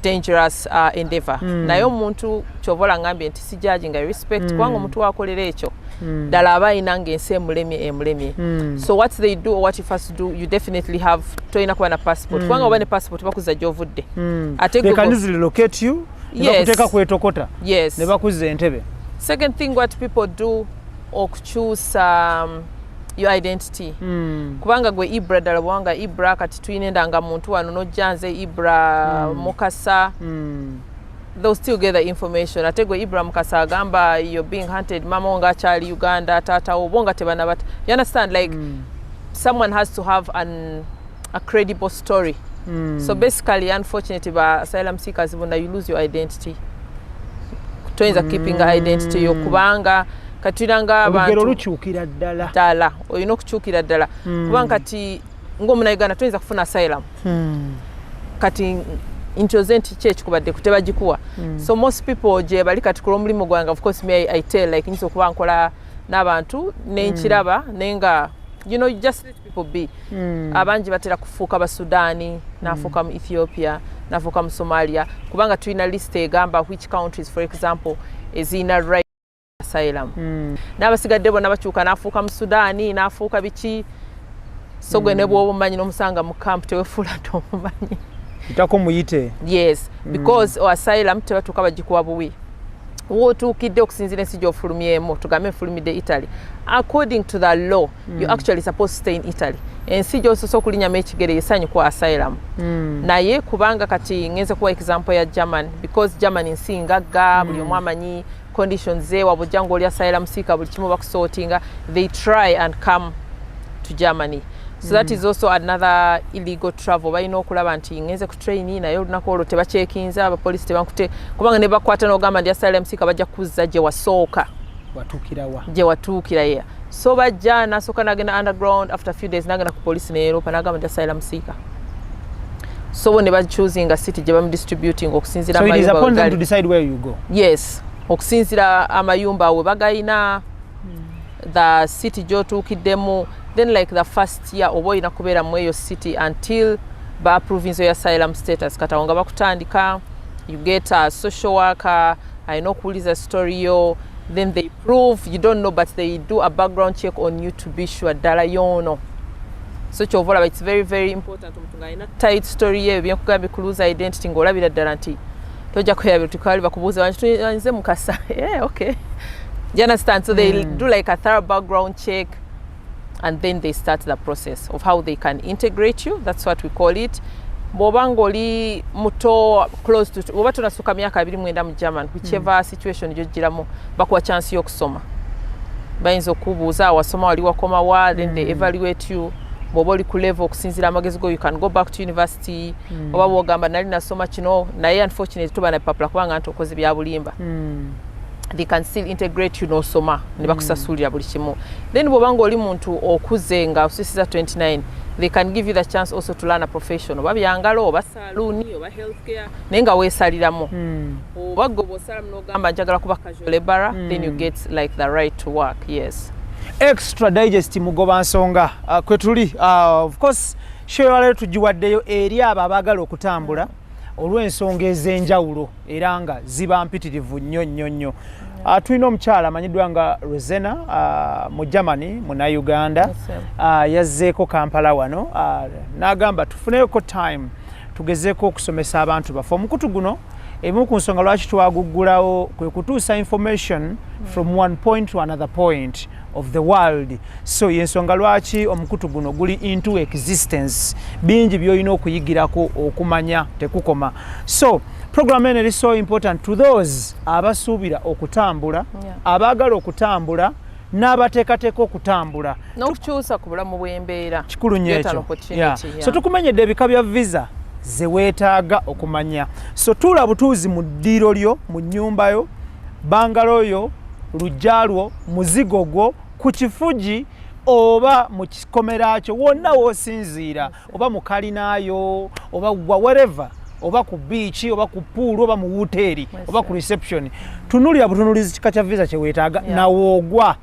dangerous endeavor. Naye omuntu kyovola ngambye nti sijajinga respect kubanga omuntu wakolera ekyo ddala aba ayina ng'ensi emulemye. So what they do, or what you first do, you definitely have toyina kuba na passport kubanga oba ne passport bakuza gy'ovudde. They can easily locate you. Yes. Bakuteeka kwetokota. Yes. Ne bakuza entebe. Second thing what people do, okukyusa your identity. Kubanga gwe Ibra ddala bwanga Ibra kati tuyina endanga muntu wano n'ojjanze Ibra Mukasa. They'll still get the information. Ate gwe Ibra Mukasa agamba you're being hunted, mama wonga akyali Uganda, tata obonga tebana bata. You understand, like someone has to have a credible story. So basically, unfortunately, ba asylum seekers when you lose your identity. Toyinza keeping identity yokubanga katiranga abantu olugero lukyukira ddala ddala olina okukyukira ddala kubanga kati ng'omunayuganda toyinza kufuna asylum kati introze nti kyekikubadde kutebagikuwa. So most people gye bali kati kulo omulimu gwange, of course me I tell like nso okuba nkola n'abantu nenkiraba nenga you know, you just let people be. Abangi batera kufuuka ba Sudani, nafuuka mu Ethiopia, nafuuka mu Somalia kubanga tulina list egamba which countries for example ezina right asylum. N'abasigadde bonna bakyuka nafuuka mu Sudani, nafuuka biki. So gwe ne bw'oba omumanyi n'omusanga mu camp tewefuula tomumanyi. Itako muyite. Yes, because asylum tebatuuka bagikuwa buwi. Wootuukidde okusinziira ensi gy'ofulumyemu, tugambe nfulumidde Italy. According to the law, you're actually supposed to stay in Italy. Ensi gy'osoose okulinnyamu ekigere yesanyukwa asylum. Naye kubanga kati ngenze kuwa example ya Germany, because Germany nsi ngagga, buli omu amanyi conditions ze wabujja ng'oli asylum seeker buli kimu bakusortinga, they try and come to Germany. So that is also another illegal travel. Bayina okulaba nti ngenze ku train naye olunaku olwo tebacekinza abapoliisi tebankute kubanga ne bakwata n'ogamba ndi asylum seeker bajja kuzza gye wasooka watuukirawa gye watuukira ye. So bajja nasooka nagenda underground, after a few days nagenda ku poliisi ne Europa nagamba ndi asylum seeker. So ne choosing a city gye bamudistributing okusinzira amayumba. So it is upon them gali. To decide where you go. Yes, okusinzira amayumba we bagayina the city gy'otuukiddemu. Then like the first year oba olina kubeera mu eyo city until ba provincial asylum status katawonga bakutandika, you get a social worker, alina okuwuliza story yo, then they prove you don't know but they do a background check on you to be sure ddala yono. So kyovola it's very very important omuntu nga alina tight story ye byenkugambye ku lose identity ng'olabira ddala nti tojja kweyabira tukali bakubuuza nze Mukasa. Yeah, okay. You understand? So they do like a thorough background check. And then they start the process of how they can integrate you. That's what we call it. Bw'obanga oli muto close to oba tunasuka myaka 29 mu German, whichever situation gy'ogiramu bakuwa chance y'okusoma. Bayinza okubuuza wasoma wali wakoma wa, then they evaluate you. Bw'oba oli ku level okusinziira amagezi go, you can go back to university. Oba bw'ogamba nali nasoma kino naye unfortunately tuba na papula kubanga nti okoze bya bulimba. They can still integrate you n'osoma ne bakusasulira buli kimu. Then bw'obanga oli muntu okuze nga osisiza 29, they can give you the chance also to learn a profession. Oba byangalo, oba saloon, oba healthcare, naye nga weesaliramu. Oba gwe bw'osalamu n'ogamba njagala kuba casual laborer, then you get like the right to work. Yes. Extradigest mugoba nsonga kwe tuli of course show lero tujiwaddeyo eri abo abagala okutambula olw'ensonga ez'enjawulo era nga ziba mpitirivu nnyo. Tulina omukyala amanyiddwa nga Ruzena mu Germany muna Uganda yazzeeko Kampala wano n'agamba tufuneko time tugezeeko okusomesa abantu baffe. Omukutu guno emu ku nsonga lwaki twaguggulawo kwe kutuusa information from one point to another point of the world. So yensonga lwaki omukutu guno guli into existence, bingi by'olina okuyigirako okumanya tekukoma. So program eno is so important to those abasuubira okutambula, abaagala okutambula n'abateekateeka okutambula n'okukyusa ku bulamu bw'embeera kikulu nnyo ekyo. So tukumenyedde ebika bya visa ze weetaaga okumanya. So tuula butuuzi mu ddiiro lyo, mu nnyumba yo, bangalo yo, luggya lwo, muzigo gwo, ku kifugi oba mu kikomera kyo wonna w'osinziira, oba mu kalinaayo oba wherever, oba ku beach oba ku pool oba mu hoteeri oba ku reception, tunulira butunulizi kika kya visa kye weetaaga nawoogwa.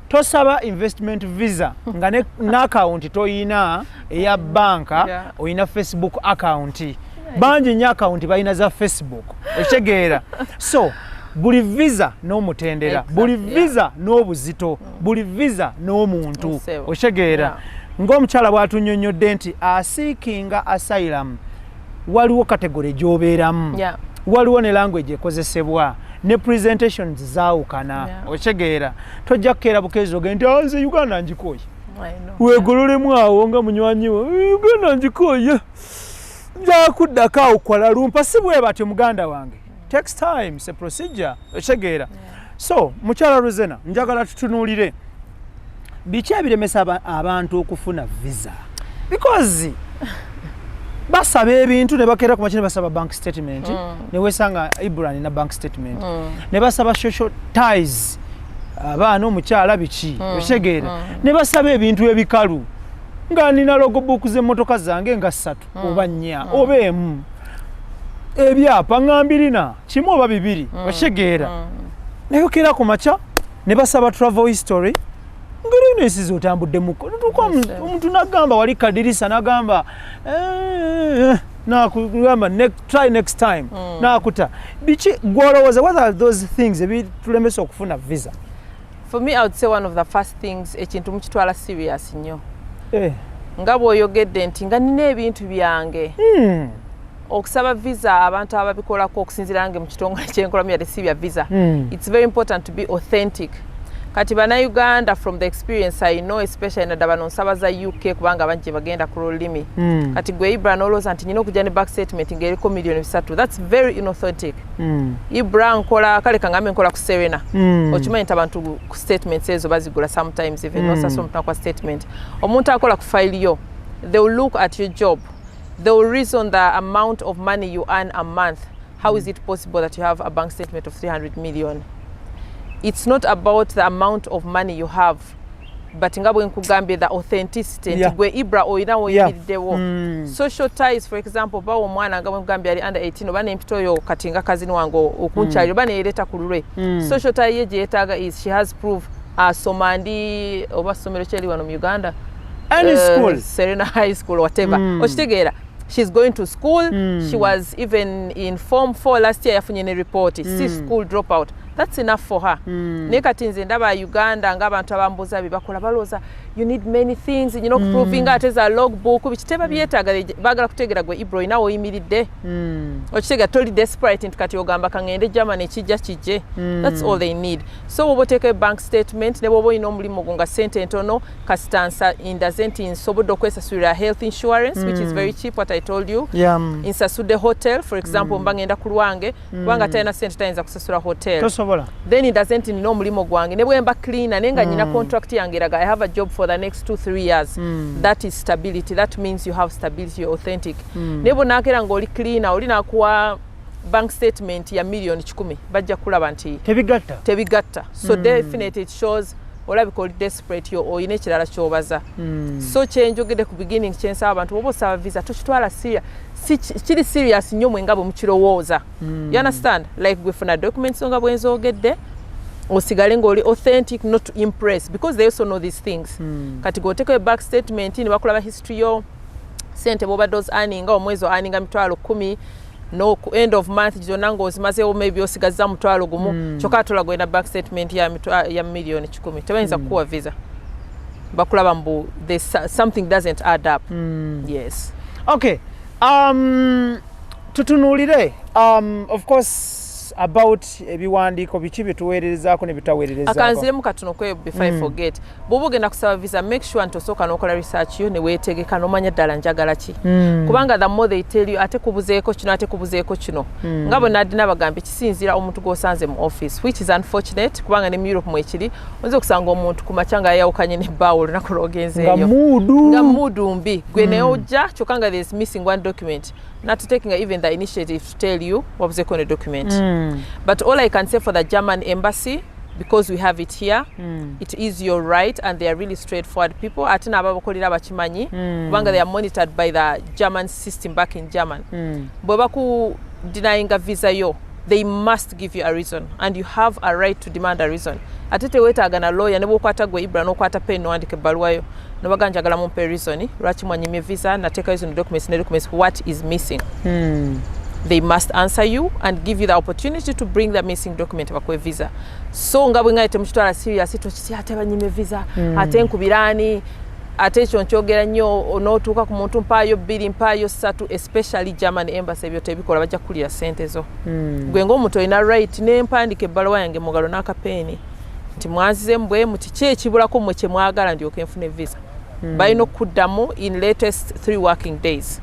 Tosaba investment visa nga n'account toyina eya banka, oyina Facebook account. Bangi nnyo account balina za Facebook ekitegeera. So buli visa n'omutendera, buli visa n'obuzito, buli visa n'omuntu okitegeera. Ng'omukyala bw'atunnyonnyodde nti asiikinga asylum waliwo kategori gy'obeeramu, waliwo ne language ekozesebwa ne presentations zaawukana okitegeera. Tojja kukeera bukeezi ogende nti nze Uganda ngikoye, weegololemu awo nga munywanyi we, Uganda ngikoye, njakuddako awo kola lumpa. Si bwe batyo muganda wange, takes time, it's a procedure okitegeera. So mukyala Ruzena njagala tutunuulire biki ebiremesa abantu okufuna visa, because basaba ebintu ne bakeera ku makine basaba bank statement, ne wesanga Ibra na bank statement, ne basaba social ties, abaana omukyala biki okitegeera, ne basaba ebintu ebikalu nga nina logbook z'emmotoka zange nga 3 oba 4 oba emu, ebyapa ngambirina kimu oba 2 okitegeera. Ne yokeera ku makya ne basaba travel history, ngirina zotambudde muko omuntu nagamba wali kadirisa nagamba nakugamba try next time nakuta biki gwolowooza. What are those things ebitulemesa okufuna visa? For me, I would say one of the first things ekintu mukitwala serious nnyo. Nga bw'oyogedde nti nga nina ebintu byange okusaba visa abantu ababikolako okusinziira nge mu kitongole ky'enkolamu yadde si bya visa. It's very important to be authentic. Kati bannayuganda from the experience I know, especially naddala bano nsaba za UK kubanga bangi bagenda ku lulimi. Kati gwe Ibra n'olowooza nti nina okujja ne back statement ng'eriko million 3. That's very inauthentic. Ibra nkola kale kangambe nkola ku Serena. Okimanyi nti abantu ku statements ezo bazigula sometimes even nosasa omuntu akwa statement. Omuntu akola ku file yo, they will look at your job. They will reason the amount of money you earn a month. How is it possible that you have a bank statement of 300 million? It's not about the amount of money you have, but nga bwe nkugambye the authenticity nti gwe Ibra oyina woyimiriddewo. Social ties, for example, bawo omwana nga bwe nkugambye ali under 18 oba n'empito oyo kati nga kazini wange okunkyalira oba neereeta ku lulwe. Social tie ye gye yeetaaga is she has proof somandi oba ssomero kyeri wano mu Uganda, any school, Serena High School, whatever. Okitegeera, she's going to school. She was even in Form 4 last year yafunye ne report, si school dropout. That's enough for her. Naye kati nze ndaba Uganda ng'abantu abambuza bibakola balooza you need many things, you know, proving ate za logbook biki teba byetaaga baagala kutegeera gwe Ibra oyina oyimiridde. Okitegeera toli desperate nti kati ogamba kangende Germany ekijja kijje. That's all they need. So bw'oba oteeka bank statement ne bw'oba oyina omulimu gwo nga ssente ntono kasitansa indazenti nsobodde okwesasulira health insurance which is very cheap, what I told you. Nsasudde hotel, for example, mba ngenda ku lwange kubanga talina ssente tayinza kusasula hotel. Then it doesn't nina omulimu gwange ne bwe mba cleaner nenga nyina contract yange eraga I have a job for the next 2-3 years. That is stability. That means you have stability, you're authentic. Ne bwe naakera ng'oli cleaner oli nakuwa bank statement ya million 10 bajja kulaba nti tebigatta. So definitely it shows olabika oli desperate yo oyina ekirala kyobaza. So kyenjogedde ku beginning kyensaba abantu bw'oba osaba visa tokitwala serious. Kiri serious nnyo mwe nga bwe mukirowooza. You understand? Like gwe funa documents nga bwe nzoogedde osigale ngoli authentic, not to impress, because they also know these things. Kati go take a back statement ni bakulaba history yo sente boba does earning omwezi earninga $10,000 no end of month jonango ozimaze maybe osigaza $1,000 choka tolagwenda back statement ya $1,000,000 tebayinza kuwa visa bakulaba mbu something doesn't add up. Yes. Okay. Tutunulire of course about ebiwandiiko biki bituweererezaako ne bitaweererezaako. Akanziremu katono kwe before I forget. Bw'oba ogenda kusaba visa, make sure nti osooka n'okola research yo ne weetegeka n'omanya ddala njagala ki. Kubanga the more they tell you ate kubuzeeko kino. Nga bwe Nadina bagambye kisinziira omuntu gw'osanze mu office, which is unfortunate kubanga ne mu Europe mwekiri oyinza okusanga omuntu ku makya nga yayawukanye n'ebbaawo olunaku lw'ogenzeeyo. Nga muudu mbi. Gwe naye ojja kyokka nga there is missing one document. Not taking even the initiative to tell you what was the document. But all I can say for the German embassy, because we have it here, it is your right, and they are really straightforward people. Atina ababakolera bakimanyi kubanga they are monitored by the German system back in German. Bweba ku denying a visa yo, they must give you a reason, and you have a right to demand a reason. Atete wetaaga na lawyer ne bwokwata gwe Ibra n'okwata pen n'owandika ebbaluwa yo nobaga njagala mumpe reason lwaki mwanyimye visa nateeka izo documents what is missing. They must answer you and give you the opportunity to bring the missing document bakwe visa. So nga bwe ngaite mukitwala serious tukiti ate banyimye visa ate nkubirani ate ekyo nkyogera nnyo onootuuka ku muntu mpaayo 2 mpaayo 3, especially German embassy ebyo tebikola bajja kulira sente zo. Gwe ng'omuntu olina right n'empandika ebbaluwa yange mu ngalo n'akapeeni nti mwazize mbwe muti ki ekibulako mmwe kye mwagala ndyoke nfune visa. Balina okuddamu in latest 3 working days.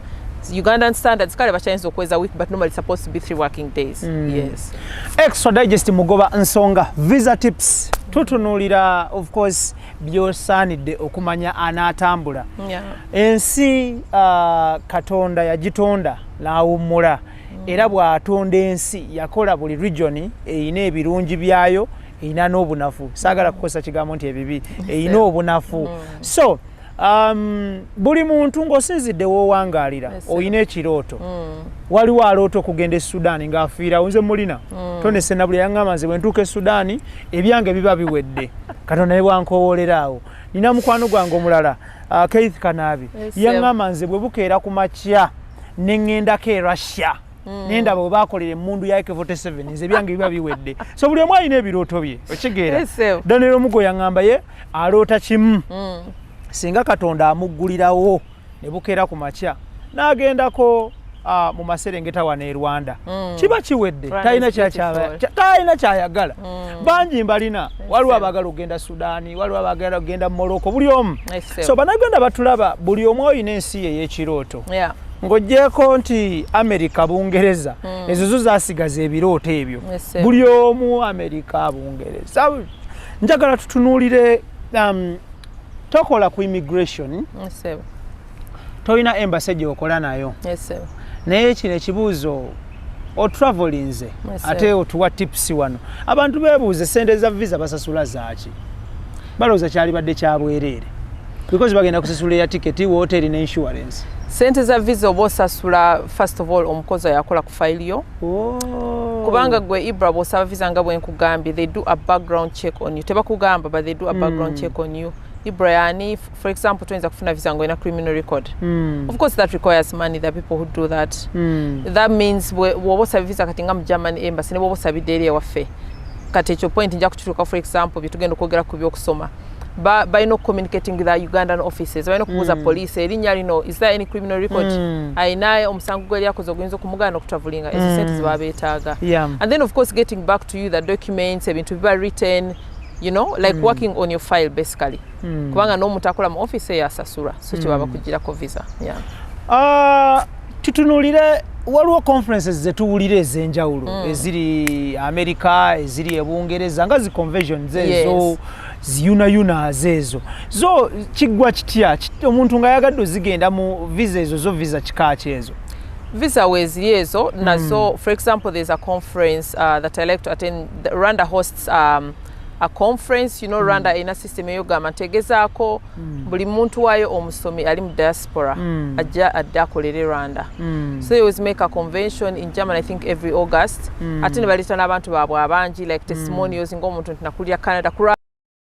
Ugandan standards kale bachayinza okweza week, but normally supposed to be 3 working days. Yes. Extradigest mugoba nsonga Visatips tutunulira of course byosanidde okumanya anatambula. Ensi Katonda yagitonda lawumula era bw'atonda ensi yakola buli region eyina ebirungi byayo eyina n'obunafu. Saagala kukosa kigambo nti ebibi eyina obunafu. So buli muntu ng'osinzidde w'owangaalira oyina ekirooto. Waliwo alooto okugenda e Sudan ng'afiira nze mulina tonese na buli yaŋŋamba nze bwe ntuuka e Sudan ebyange biba biwedde Katonda ne bwankowoolera awo. Nina mukwano gwange omulala Keith Kanaabi yaŋŋamba nze bwe bukeera ku makya ne ŋŋendako e Russia nenda bwe baakolera emmundu ya AK-47 nze byange biba biwedde. So buli omu alina ebirooto bye okitegeera. Daniel Omugo yaŋŋamba ye aloota kimu singa Katonda amuggulirawo ne bukeera ku makya n'agendako mu Maserengeta wano e Rwanda kiba kiwedde talina kyayagala. Bangi mbalina waliwo abaagala okugenda Sudaani, waliwo abaagala okugenda Morocco, buli omu. So bannaganda batulaba buli omu oyina ensi ye y'ekirooto. Ng'oggyeko nti Amerika Bungereza ezo zo zaasigaza ebirooto ebyo. Buli omu Amerika Bungereza. Njagala tutunuulire tokola ku immigration. Toyina embassy gy'okola nayo. Naye kino ekibuuzo otravelinze ate otuwa tips wano. Abantu beebuuze sente za visa basasula zaaki. Balowooza kyali badde kya bwereere. Because bagenda kusasula ya tiketi, hotel ne insurance. Sente za visa oba osasula first of all omukozi yakola ku file yo. Kubanga gwe Ibra bw'osaba visa nga bwe nkugambye, they do a background check on you. Tebakugamba but they do a background check on you. Ibrayani, for example, twenza kufuna visa ngo ina criminal record. Of course that requires money, there are people who do that. That means wobosa visa katinga mu German embassy ne wobosa bidere waffe. Kati ekyo point nja kututuka for example bitugenda okwogera ku byokusoma. By no communicating with the Ugandan offices, by no kubuza police, erinnya lino, is there any criminal record? Ainaye omusango gwe yakoze oguyinza okumugana okutavulinga ezo sente zibabeetaaga. And then of course getting back to you the documents ebintu biba written, you know, like working on your file basically. Kubanga n'omuntu akola mu office yasasula so kibaba kugirako visa. Tutunulire waliwo conferences zetuwulire ez'enjawulo eziri America, eziri Ebungereza nga zi conventions ezo ziyuna zezo zo kigwa kitya omuntu nga yagadde ozigenda mu visa ezo zo visa kikaaki ezo. Visa wezi nazo, for example, there's a conference that I like to attend. Rwanda hosts a conference, you know, Rwanda ina system eyo gama ntegezaako buli muntu wayo omusomi ali mu diaspora ajja akolere Rwanda. So they always make a convention in Germany, I think every August. Ate ne baleta n'abantu baabwe abangi like testimonials ng'omuntu nakulira Canada kura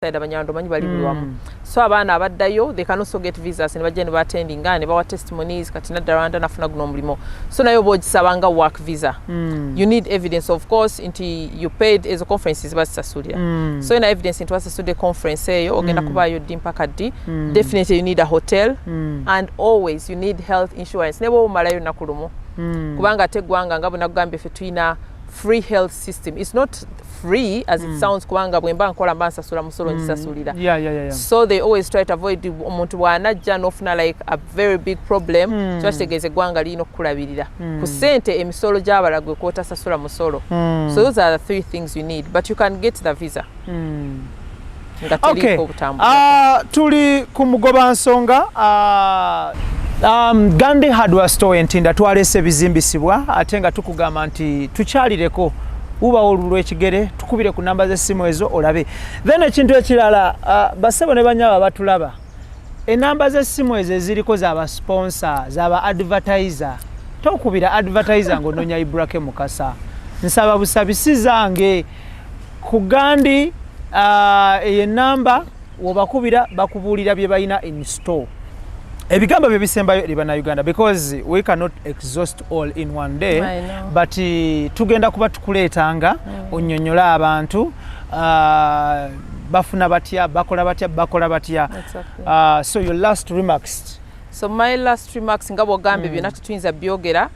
abanyarwanda manyi bali buli wamu. So abaana abaddayo they can also get visas ne bajja ne attending ne bawa testimonies kati nadda Rwanda nafuna guno omulimo. So nayo boogisabanga work visa. You need evidence of course nti you paid ezo conferences bazisasulira. So ina evidence nti wasasudde conference eyo ogenda kubayo ddi mpaka ddi. Definitely you need a hotel and always you need health insurance. Ne bw'omalayo nnaku lumu. Kubanga teggwanga nga bwe nagugambye ffe tulina free health system. It's not free as it sounds kubanga bwemba nkola mba nsasula musolo njisasulira. So they always try to avoid omuntu bw'anajja n'ofuna like a very big problem kiba kitegeeza eggwanga lirina okukulabirira ku ssente emisolo gy'abala gwe kw'otasasula musolo. So those are the three things you need but you can get the visa. Okay. Tuli ku mugoba nsonga Gandhi Hardware Store Ntinda twalese bizimbisibwa ate nga tukugamba nti tukyalireko uba olw'ekigere tukubire ku namba z'essimu ezo olabe. Then ekintu ekirala basebo ne banyaba batulaba enamba z'essimu ezo eziriko z'aba sponsor z'aba advertiser tokubira advertiser ng'onoonya Ibra K Mukasa nsaba busabisi zange ku Gandhi eyo namba wobakubira bakubuulira bye balina in store. Ebigamba bye bisembayo eri bannayuganda because we cannot exhaust all in one day but tugenda kuba tukuleetanga onnyonnyola abantu bafuna batya bakola batya. So your last remarks. So my last remarks nga bw'ogambye byonna tetuyinza byogera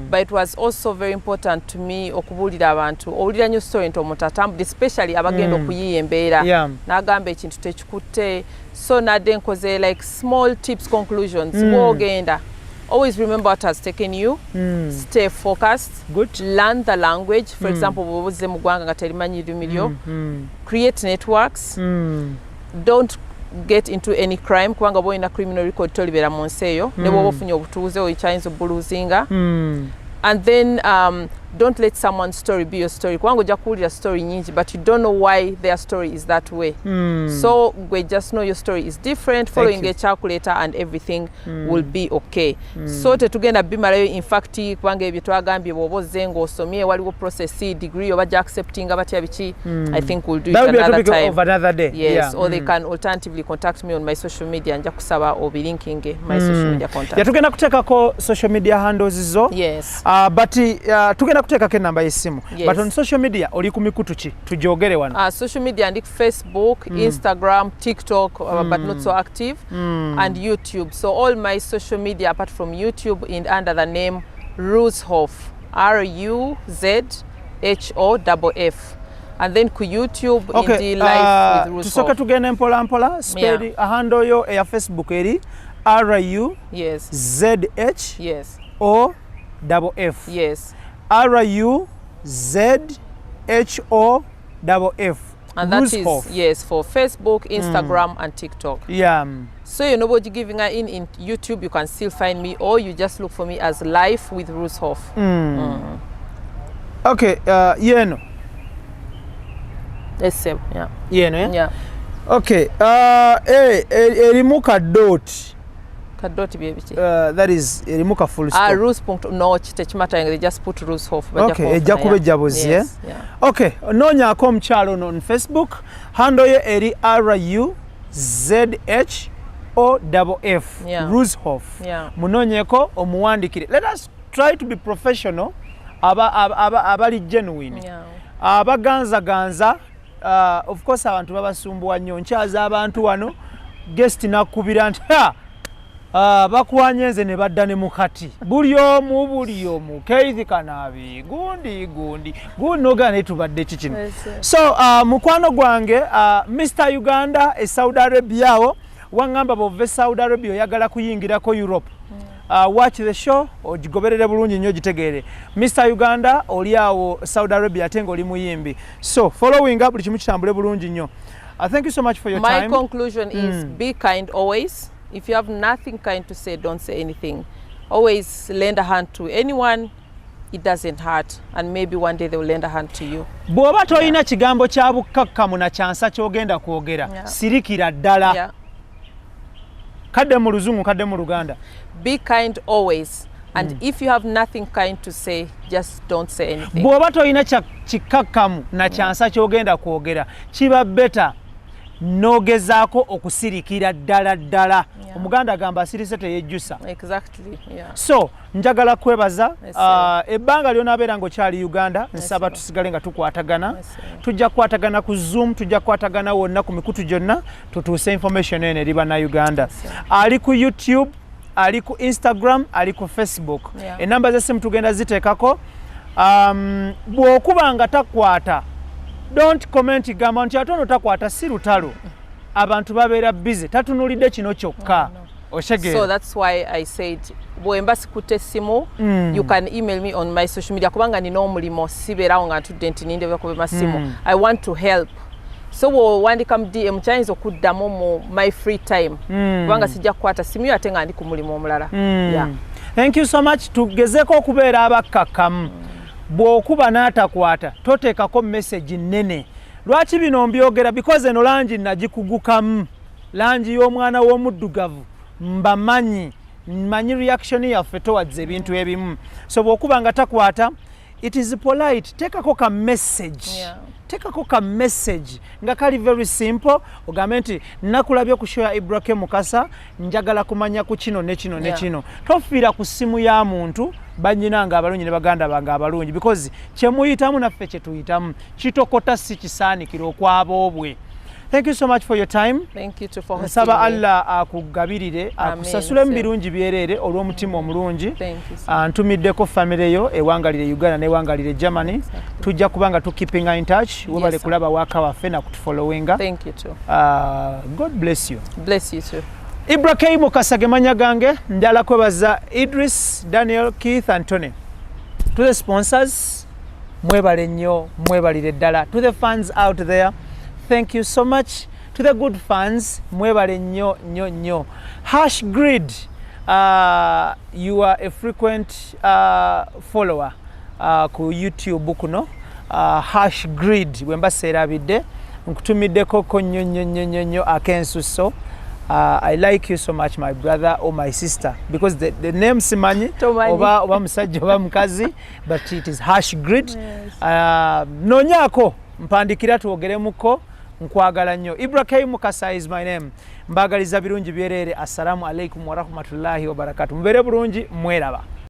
but it was also very important to me okubuulira abantu owulira nnyo story nti omuntu atambudde especially abagenda okuyiiya embeera n'agamba ekintu tekikutte. So nadde nkoze like small tips conclusions bw'ogenda always remember what has taken you. Stay focused. Learn the language. For example bw'obuzze mu ggwanga nga terimanyi lulimi lyo. Create networks. Don't get into any crime kubanga boina criminal record tolibera mu nsi eyo ne bwoba ofunye obutuuze oyinza obbuluzinga. And then don't let someone's story be your story kubanga ojja kuwulira story nyingi but you don't know why their story is that way. So we just know your story is different. Following a calculator and everything will be okay. So tetugenda bimalayo in fact kubanga ebyo twagambye bw'oba ozze ng'osomye waliwo process degree oba gya acceptinga batya biki. I think we'll do it another time. Of another day. Yes, or they can alternatively contact me on my social media nja kusaba obilinkinge my social media contact. Tugenda kuteekako social media handles zo. Yes. But tugenda kuteekako enamba y'essimu. But on social media oli ku mikutu ki tujogere wano? Social media ndi Facebook, Instagram, TikTok, but not so active, and YouTube. So all my social media apart from YouTube in under the name RUZHOFF, RUZHOFF. And then ku YouTube in the Lifewithruzhoff. Tusoka tugende mpola spell a handle yo ya Facebook eri RUZHOFF. Yes. RUZHOFF. And that is for Facebook, Instagram, and TikTok. So you know what you're giving in YouTube, you can still find me, or you just look for me as Lifewithruzhoff. Okay, yeno. Let's say, Yeno, yeah. Okay, erimuka dot. That is erimuka full stop. Ruz.no tekimata they just put RUZHOFF. Okay, ejja kubejja buzi. Yes. Okay, noonyaako omukyalo on Facebook handle ye eri RUZHOFF. RUZHOFF. Munoonyeeko omuwandikire. Let us try to be professional. Abali genuine. Abaganza of course abantu babasumbuwa nnyo nkyaza abantu wano guest nakubira nti bakuwanyenze ne badda ne mukati buli omu keithi kanabi gundi nogane tubadde kikino. So mukwano gwange Mr. Uganda e Saudi Arabia awo wangamba bove Saudi Arabia oyagala kuyingirako Europe. Watch the show ogigoberere bulungi nnyo gitegeere. Mr. Uganda oli awo Saudi Arabia ate ng'oli muyimbi. So following up buli kimu kitambule bulungi nnyo. Thank you so much for your time. My conclusion is be kind always. If you have nothing kind to say, don't say anything. Always lend a hand to anyone it doesn't hurt, and maybe one day they will lend a hand to you. Bw'oba toyina kigambo kya bukkakkamu na kyansa ky'ogenda kwogera, sirikira ddala. Kadde mu Luzungu, kadde mu Luganda. Be kind always. And if you have nothing kind to say, just don't say anything. Bw'oba toyina kikakkamu na kyansa ky'ogenda kwogera, kiba better n'ogezaako okusirikira ddala. Omuganda agamba asirise teyejjusa. Exactly, yeah. So njagala kwebaza ebbanga ly'onaabeera ng'okyali Uganda, nsaba tusigale nga tukwatagana. Tujja kukwatagana ku Zoom, tujja kukwatagana wonna ku mikutu gyonna, tutuuse information eno eri bannayuganda. Ali ku YouTube, ali ku Instagram, ali ku Facebook. Enamba z'essimu tugenda ziteekako. Bw'okuba nga takwata, don't comment gamba nti atono takwata si lutalo. Abantu babeera busy. Tatunulidde kino kyokka. So that's why I said bwemba sikute simu, you can email me on my social media kubanga nina omulimo sibeerawo nga ntudde nti nindebe kubema simu. I want to help. So wandika mu DM kyayinza okuddamu mu my free time kubanga sijja kukwata simu ate nga ndi ku mulimu omulala. Thank you so much. Tugezeeko okubeera abakkakkamu. Bw'okuba n'atakwata toteekako message nnene. Lwaki bino mbyogera? Because eno langi nagikugukamu. Langi y'omwana w'omuddugavu mbamanyi reaction yaffe towards ebintu ebimu. So bw'okuba nga takwata, it is polite. Tekako ka message. Tekako ka message nga kali very simple. Ogambe nti nakulabye ku show ya Ibra K Mukasa, njagala kumanya ku kino ne kino ne kino. Tofiira ku simu ya muntu banyina nga abalungi ne baganda banga abalungi, because kyemuyitamu naffe kyetuyitamu kitokota si kisaanikira okwabobwe. Thank you so much for your time. Thank you too for hosting Nsaba me. Allah akusasule akusasule mu birungi byerere olw'omutima omulungi. Ntumiddeko family yo ewangalire Uganda newangalire Germany. Tujja kubanga tu keeping in touch. Webale kulaba waka waffe na kutufollowinga. Thank you too. God bless you. Bless you too. Ibra K Mukasa gemanya gange ndala kwebaza Idris, Daniel, Keith, Anthony. To the sponsors, mwebale nnyo, mwebalire ddala. To the fans out there, thank you so much. To the good fans, mwebale nnyo nnyo nnyo. #grid, you are a frequent follower ku YouTube kuno. #grid wemba serabidde nkutumiddeko ko nnyo nnyo nnyo nnyo akensuso. I like you so much, my brother or my sister, because the name simanyi oba musajja oba mukazi, but it is #grid. Nonyako mpandikira tuogeremuko, nkwagala nnyo. Ibra K Mukasa is my name. Mbagaliza birungi byerere. Assalamu alaikum wa rahmatullahi wa barakatuh. Mubere bulungi, mweraba.